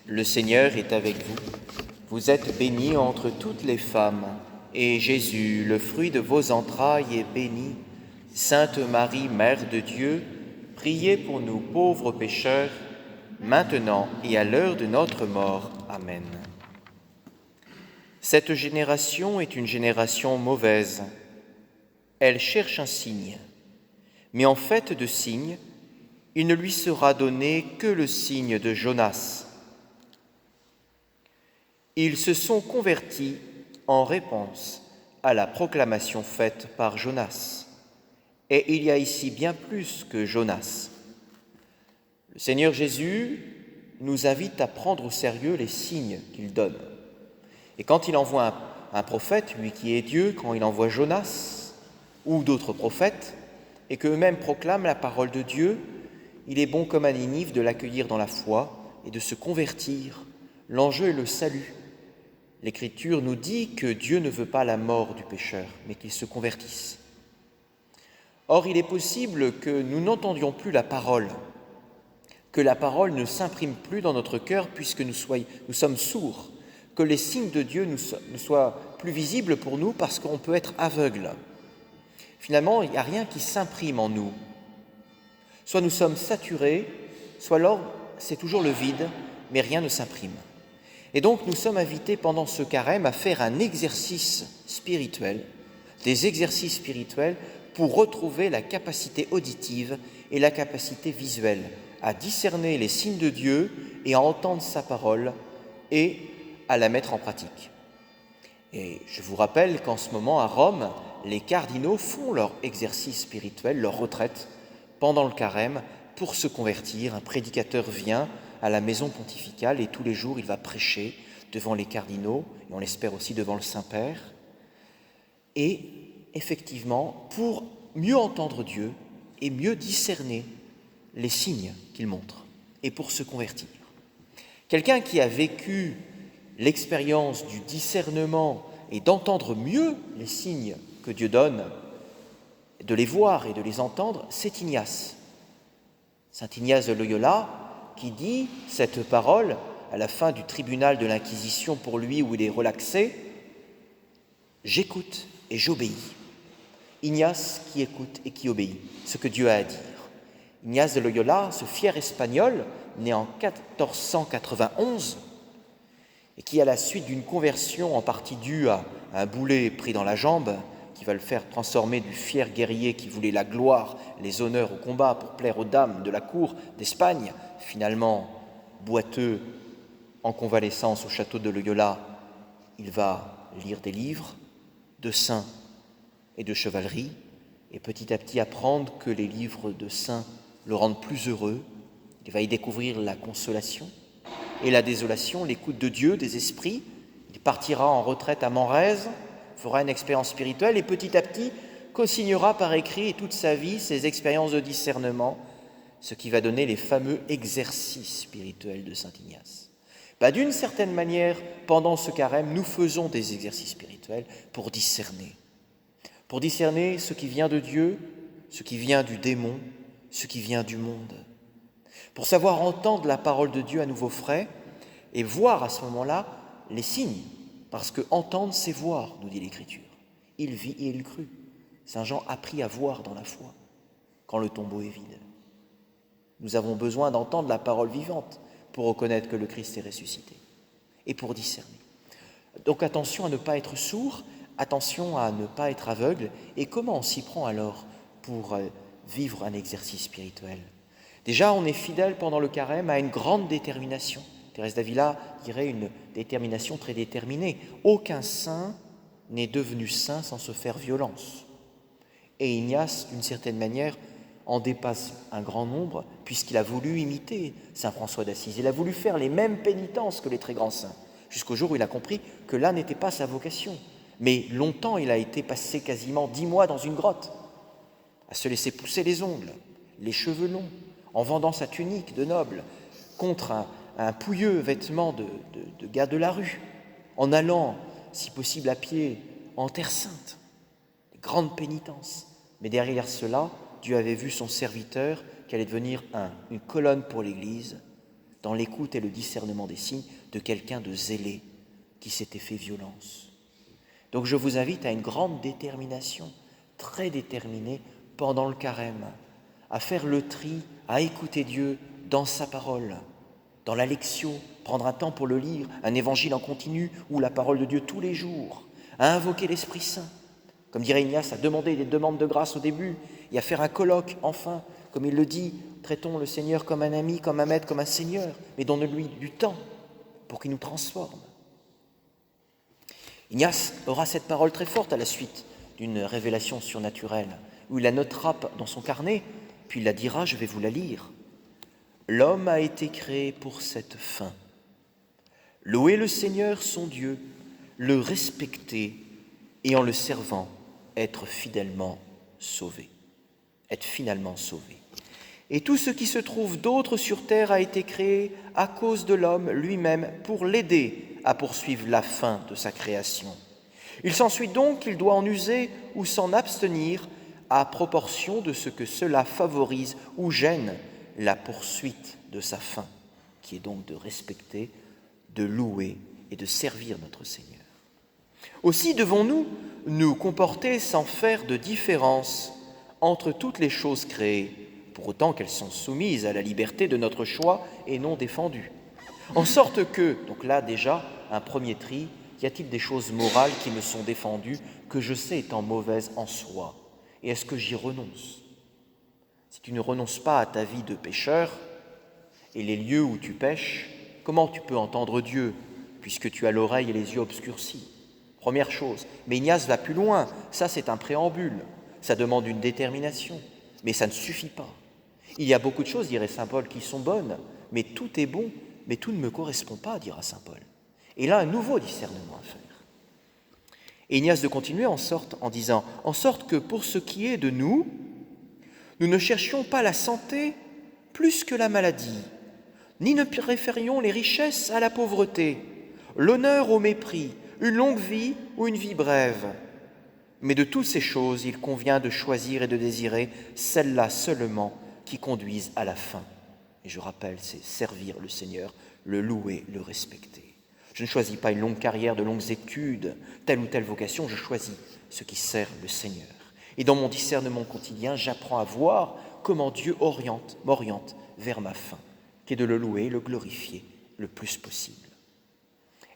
Le Seigneur est avec vous. Vous êtes bénie entre toutes les femmes, et Jésus, le fruit de vos entrailles, est béni. Sainte Marie, Mère de Dieu, priez pour nous pauvres pécheurs, maintenant et à l'heure de notre mort. Amen. Cette génération est une génération mauvaise. Elle cherche un signe, mais en fait de signe, il ne lui sera donné que le signe de Jonas. Ils se sont convertis en réponse à la proclamation faite par Jonas. Et il y a ici bien plus que Jonas. Le Seigneur Jésus nous invite à prendre au sérieux les signes qu'il donne. Et quand il envoie un prophète, lui qui est Dieu, quand il envoie Jonas ou d'autres prophètes, et qu'eux-mêmes proclament la parole de Dieu, il est bon comme à Ninive de l'accueillir dans la foi et de se convertir. L'enjeu est le salut. L'Écriture nous dit que Dieu ne veut pas la mort du pécheur, mais qu'il se convertisse. Or, il est possible que nous n'entendions plus la parole, que la parole ne s'imprime plus dans notre cœur puisque nous sommes sourds, que les signes de Dieu ne soient plus visibles pour nous parce qu'on peut être aveugle. Finalement, il n'y a rien qui s'imprime en nous. Soit nous sommes saturés, soit alors c'est toujours le vide, mais rien ne s'imprime. Et donc nous sommes invités pendant ce carême à faire un exercice spirituel, des exercices spirituels pour retrouver la capacité auditive et la capacité visuelle, à discerner les signes de Dieu et à entendre sa parole et à la mettre en pratique. Et je vous rappelle qu'en ce moment à Rome, les cardinaux font leur exercice spirituel, leur retraite, pendant le carême pour se convertir. Un prédicateur vient à la maison pontificale et tous les jours il va prêcher devant les cardinaux et on l'espère aussi devant le Saint-Père. Et effectivement, pour mieux entendre Dieu et mieux discerner les signes qu'il montre et pour se convertir. Quelqu'un qui a vécu l'expérience du discernement et d'entendre mieux les signes que Dieu donne, de les voir et de les entendre, c'est Ignace. Saint Ignace de Loyola qui dit cette parole à la fin du tribunal de l'Inquisition pour lui où il est relaxé, « J'écoute et j'obéis ». Ignace qui écoute et qui obéit, ce que Dieu a à dire. Ignace de Loyola, ce fier espagnol, né en 1491, et qui, à la suite d'une conversion en partie due à un boulet pris dans la jambe, qui va le faire transformer du fier guerrier qui voulait la gloire, les honneurs au combat pour plaire aux dames de la cour d'Espagne, finalement boiteux en convalescence au château de Loyola, il va lire des livres de saints et de chevalerie, et petit à petit apprendre que les livres de saints le rendent plus heureux. Il va y découvrir la consolation et la désolation, l'écoute de Dieu, des esprits. Il partira en retraite à Manresa, fera une expérience spirituelle et petit à petit consignera par écrit toute sa vie ses expériences de discernement, ce qui va donner les fameux exercices spirituels de saint Ignace. D'une certaine manière, pendant ce carême, nous faisons des exercices spirituels pour discerner ce qui vient de Dieu, ce qui vient du démon, ce qui vient du monde, pour savoir entendre la parole de Dieu à nouveau frais et voir à ce moment-là les signes, parce que entendre, c'est voir, nous dit l'Écriture. Il vit et il crut. Saint Jean apprit à voir dans la foi, quand le tombeau est vide. Nous avons besoin d'entendre la parole vivante pour reconnaître que le Christ est ressuscité et pour discerner. Donc attention à ne pas être sourd, attention à ne pas être aveugle. Et comment on s'y prend alors pour vivre un exercice spirituel ? Déjà, on est fidèle pendant le carême à une grande détermination. Thérèse d'Avila dirait une détermination très déterminée. Aucun saint n'est devenu saint sans se faire violence. Et Ignace, d'une certaine manière, en dépasse un grand nombre puisqu'il a voulu imiter saint François d'Assise. Il a voulu faire les mêmes pénitences que les très grands saints, jusqu'au jour où il a compris que là n'était pas sa vocation. Mais longtemps, il a été passé quasiment 10 mois dans une grotte, à se laisser pousser les ongles, les cheveux longs, en vendant sa tunique de noble contre un pouilleux vêtement de gars de la rue, en allant, si possible à pied, en terre sainte. Grande pénitence. Mais derrière cela, Dieu avait vu son serviteur qui allait devenir une colonne pour l'Église, dans l'écoute et le discernement des signes de quelqu'un de zélé qui s'était fait violence. Donc je vous invite à une grande détermination, très déterminée pendant le carême, à faire le tri, à écouter Dieu dans sa parole, dans la lectio, prendre un temps pour le lire, un évangile en continu ou la parole de Dieu tous les jours, à invoquer l'Esprit Saint, comme dirait Ignace, à demander des demandes de grâce au début et à faire un colloque, enfin, comme il le dit, traitons le Seigneur comme un ami, comme un maître, comme un Seigneur, mais donnons-lui du temps pour qu'il nous transforme. Ignace aura cette parole très forte à la suite d'une révélation surnaturelle, où il la notera dans son carnet, puis il la dira, je vais vous la lire. L'homme a été créé pour cette fin. Louer le Seigneur son Dieu, le respecter et en le servant, être fidèlement sauvé. Être finalement sauvé. Et tout ce qui se trouve d'autre sur terre a été créé à cause de l'homme lui-même pour l'aider à poursuivre la fin de sa création. Il s'ensuit donc qu'il doit en user ou s'en abstenir à proportion de ce que cela favorise ou gêne la poursuite de sa fin, qui est donc de respecter, de louer et de servir notre Seigneur. Aussi devons-nous nous comporter sans faire de différence entre toutes les choses créées, pour autant qu'elles sont soumises à la liberté de notre choix et non défendues. En sorte que, donc là déjà, un premier tri, y a-t-il des choses morales qui me sont défendues, que je sais étant mauvaises en soi? Et est-ce que j'y renonce? Si tu ne renonces pas à ta vie de pécheur et les lieux où tu pêches, comment tu peux entendre Dieu, puisque tu as l'oreille et les yeux obscurcis? Première chose. Mais Ignace va plus loin. Ça, c'est un préambule. Ça demande une détermination. Mais ça ne suffit pas. Il y a beaucoup de choses, dirait saint Paul, qui sont bonnes, mais tout est bon, mais tout ne me correspond pas, dira saint Paul. Et là, un nouveau discernement à faire. Et Ignace de continuer en disant « En sorte que pour ce qui est de nous, nous ne cherchions pas la santé plus que la maladie, ni ne préférions les richesses à la pauvreté, l'honneur au mépris, une longue vie ou une vie brève. Mais de toutes ces choses, il convient de choisir et de désirer celles-là seulement qui conduisent à la fin. » Et je rappelle, c'est servir le Seigneur, le louer, le respecter. Je ne choisis pas une longue carrière de longues études, telle ou telle vocation, je choisis ce qui sert le Seigneur. Et dans mon discernement quotidien, j'apprends à voir comment Dieu m'oriente vers ma fin, qui est de le louer, le glorifier le plus possible.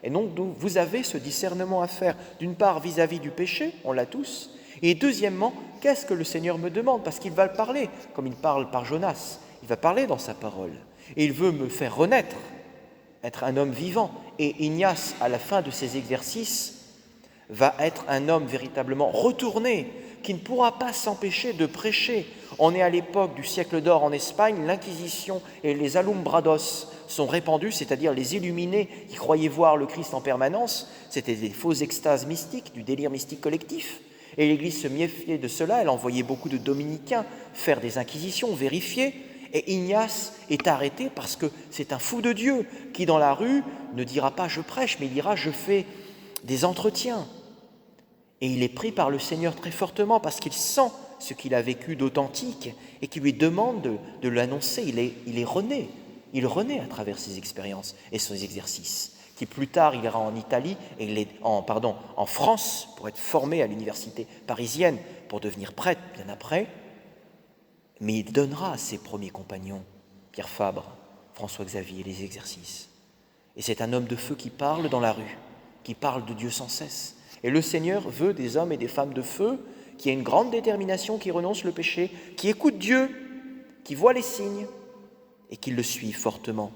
Et donc, vous avez ce discernement à faire, d'une part vis-à-vis du péché, on l'a tous, et deuxièmement, qu'est-ce que le Seigneur me demande? Parce qu'il va le parler, comme il parle par Jonas, il va parler dans sa parole, et il veut me faire renaître, être un homme vivant. Et Ignace, à la fin de ses exercices, va être un homme véritablement retourné, qui ne pourra pas s'empêcher de prêcher. On est à l'époque du siècle d'or en Espagne, l'Inquisition et les alumbrados sont répandus, c'est-à-dire les illuminés qui croyaient voir le Christ en permanence. C'était des fausses extases mystiques, du délire mystique collectif. Et l'Église se méfiait de cela, elle envoyait beaucoup de dominicains faire des inquisitions, vérifier. Et Ignace est arrêté parce que c'est un fou de Dieu qui, dans la rue, ne dira pas « je prêche », mais il dira « je fais des entretiens ». Et il est pris par le Seigneur très fortement parce qu'il sent ce qu'il a vécu d'authentique et qui lui demande de l'annoncer. Il est rené. Il renaît à travers ses expériences et ses exercices. Qui plus tard, il ira en Italie, et en France, pour être formé à l'université parisienne, pour devenir prêtre bien après. Mais il donnera à ses premiers compagnons, Pierre Fabre, François Xavier, les exercices. Et c'est un homme de feu qui parle dans la rue, qui parle de Dieu sans cesse. Et le Seigneur veut des hommes et des femmes de feu qui aient une grande détermination, qui renoncent le péché, qui écoutent Dieu, qui voient les signes et qui le suivent fortement.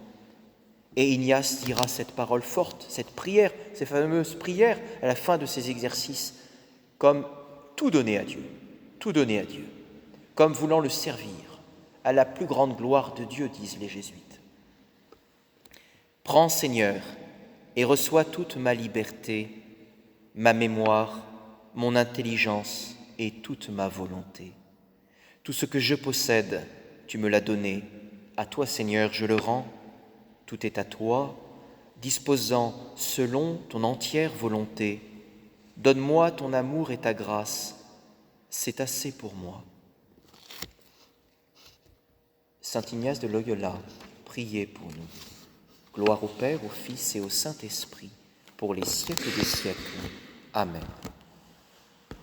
Et Ignace dira cette parole forte, cette prière, ces fameuses prières à la fin de ses exercices, comme tout donner à Dieu, comme voulant le servir à la plus grande gloire de Dieu, disent les jésuites. Prends, Seigneur, et reçois toute ma liberté, ma mémoire, mon intelligence et toute ma volonté. Tout ce que je possède, tu me l'as donné. À toi, Seigneur, je le rends. Tout est à toi, disposant selon ton entière volonté. Donne-moi ton amour et ta grâce. C'est assez pour moi. Saint Ignace de Loyola, priez pour nous. Gloire au Père, au Fils et au Saint-Esprit, pour les siècles des siècles. Amen.